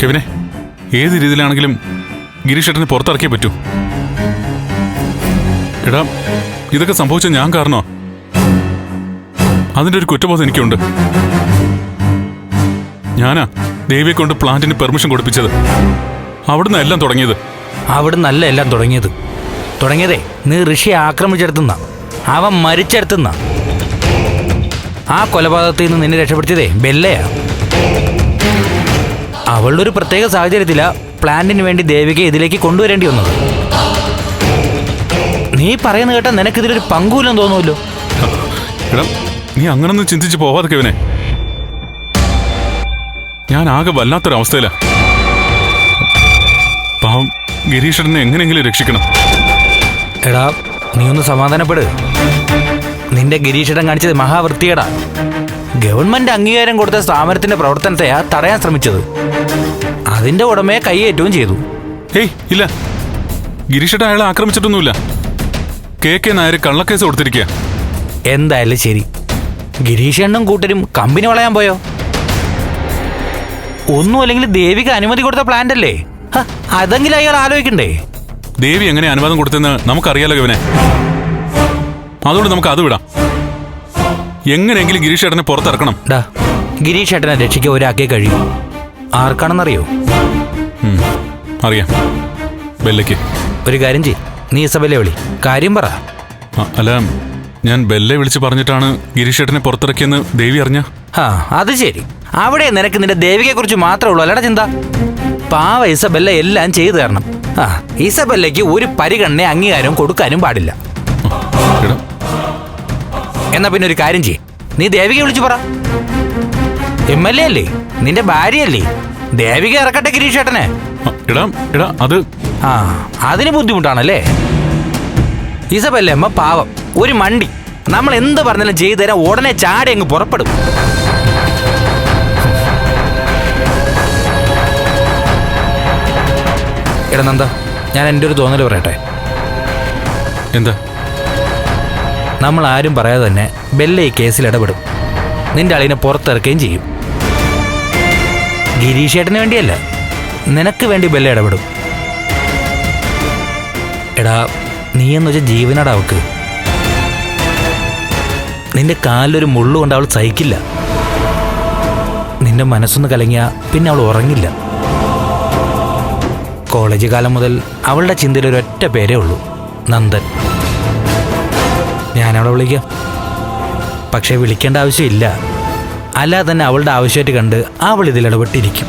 കെവിനെ, ഏത് രീതിയിലാണെങ്കിലും ഗിരീഷേട്ടനെ പുറത്തിറക്കിയേ പറ്റൂ. എടാ, ഇതൊക്കെ സംഭവിച്ച ഞാൻ കാരണോ? അതിന്റെ ഒരു കുറ്റബോധം എനിക്കുണ്ട്. ഞാനാ ദേവിയെ കൊണ്ട് പ്ലാന്റിന് പെർമിഷൻ കൊടുപ്പിച്ചത്. അവിടുന്ന് എല്ലാം തുടങ്ങിയത്. അവിടുന്നല്ല എല്ലാം തുടങ്ങിയതേ നീ ഋഷിയെ ആക്രമിച്ചെടുത്തുന്ന, അവൻ മരിച്ചെടുത്തുന്ന. ആ കൊലപാതകത്തിൽ നിന്ന് നിന്നെ രക്ഷപ്പെടുത്തിയതേ ബെല്ലയാ. അവളുടെ ഒരു പ്രത്യേക സാഹചര്യത്തിലാ പ്ലാന്റിന് വേണ്ടി ദേവികയെ ഇതിലേക്ക് കൊണ്ടുവരേണ്ടി വന്നത്. നീ പറയുന്ന കേട്ടാ നിനക്കിതിലൊരു പങ്കുമില്ലെന്ന് തോന്നുമല്ലോ. എടാ, നീ അങ്ങനൊന്നും ചിന്തിച്ച് പോവാതെ കെവിനെ. ഞാൻ ആകെ വല്ലാത്തൊരവസ്ഥയിലാ. പാവം ഗിരീഷേട്ടനെ എങ്ങനെയെങ്കിലും രക്ഷിക്കണം. എടാ, നീ ഒന്ന് സമാധാനപ്പെട്. നിന്റെ ഗിരീഷേട്ടൻ കാണിച്ചത് മഹാവൃത്തിയേടാ. ഗവൺമെന്റ് അംഗീകാരം കൊടുത്ത സ്ഥാപനത്തിന്റെ പ്രവർത്തനത്തെയാ തടയാൻ ശ്രമിച്ചത്. അതിന്റെ ഉടമയെ കൈയേറ്റവും ചെയ്തു. ഏയ് ഇല്ല, ഗിരീഷേട്ടൻ അയാളെ ആക്രമിച്ചിട്ടൊന്നുമില്ല. കെ നായർ കള്ളക്കേസ് കൊടുത്തിരിക്കുക. എന്തായാലും ശരി, ഗിരീഷേണ്ണും കൂട്ടരും കമ്പനി വളയാൻ പോയോ? ഒന്നും അല്ലെങ്കിൽ ദേവിക്ക് അനുമതി കൊടുത്ത പ്ലാന്റ് അല്ലേ? അതെങ്കിലും അയാൾ ആലോചിക്കണ്ടേ? ദേവി എങ്ങനെ അനുവാദം കൊടുത്തെന്ന് നമുക്കറിയാലോ കെവിനെ. അതുകൊണ്ട് നമുക്ക് അത് വിടാം. എങ്ങനെയെങ്കിലും ഗിരീഷേട്ടനെ പുറത്തിറക്കണം. ഗിരീഷേട്ടനെ രക്ഷിക്കാൻ ഒരാക്കേ കഴിയും. ആർക്കാണെന്നറിയോ? അറിയാം, ബെല്ലയ്ക്ക്. ഒരു കാര്യം ചെയ്യ്, നീ ഇസബെല്ലെ വിളി, കാര്യം പറ. അല്ല, ഞാൻ ബെല്ലെ വിളിച്ച് പറഞ്ഞിട്ടാണ് ഗിരീഷേട്ടനെ പുറത്തിറക്കിയെന്ന് ദേവി അറിഞ്ഞ. അത് ശരി. അവിടെ നിനക്ക് നിന്റെ ദേവികയെ കുറിച്ച് മാത്രമേ ഉള്ളൂ അല്ലടാ ചിന്ത. പാവ ഇസബെല്ല എല്ലാം ചെയ്തു തരണം. ഇസബെല്ലയ്ക്ക് ഒരു പരിഗണന അംഗീകാരം കൊടുക്കാനും പാടില്ല. എന്നാ പിന്നെ ഒരു കാര്യം ചെയ്യ്, നീ ദേവികയെ വിളിച്ചു പറ. MLA അല്ലേ, നിന്റെ ഭാര്യയല്ലേ, ദേവിക ഇറക്കട്ടെ ഗിരീഷേട്ടനെ. അതിന് ബുദ്ധിമുട്ടാണല്ലേ? ഇസബെല്ല അമ്മ പാവം, ഒരു മണ്ടി. നമ്മൾ എന്ത് പറഞ്ഞാലും ചെയ്തു തരാൻ ഉടനെ ചാടി അങ്ങ് പുറപ്പെടും. എടാ നന്ദ, ഞാൻ എൻ്റെ ഒരു തോന്നൽ പറയട്ടെ. എന്താ? നമ്മൾ ആരും പറയാതെ തന്നെ ബെല്ല ഈ കേസിൽ ഇടപെടും. നിന്റെ അളിനെ പുറത്തിറക്കുകയും ചെയ്യും. ഗിരീഷേട്ടന് വേണ്ടിയല്ല, നിനക്ക് വേണ്ടി ബെല്ല ഇടപെടും. എടാ, നീ എന്ന് വെച്ചാൽ ജീവനാടാ അവക്ക്. നിന്റെ കാലിലൊരു മുള്ളുകൊണ്ട് അവൾ സഹിക്കില്ല. നിന്റെ മനസ്സൊന്ന് കലങ്ങിയാ പിന്നെ അവൾ ഉറങ്ങില്ല. കോളേജ് കാലം മുതൽ അവളുടെ ചിന്തയിൽ ഒരൊറ്റ പേരേ ഉള്ളൂ, നന്ദൻ. ഞാനവളെ വിളിക്കാം, പക്ഷേ വിളിക്കേണ്ട ആവശ്യമില്ല. അല്ലാതെ തന്നെ അവളുടെ ആവശ്യമായിട്ട് കണ്ട് അവൾ ഇതിലിടപെട്ടിരിക്കും.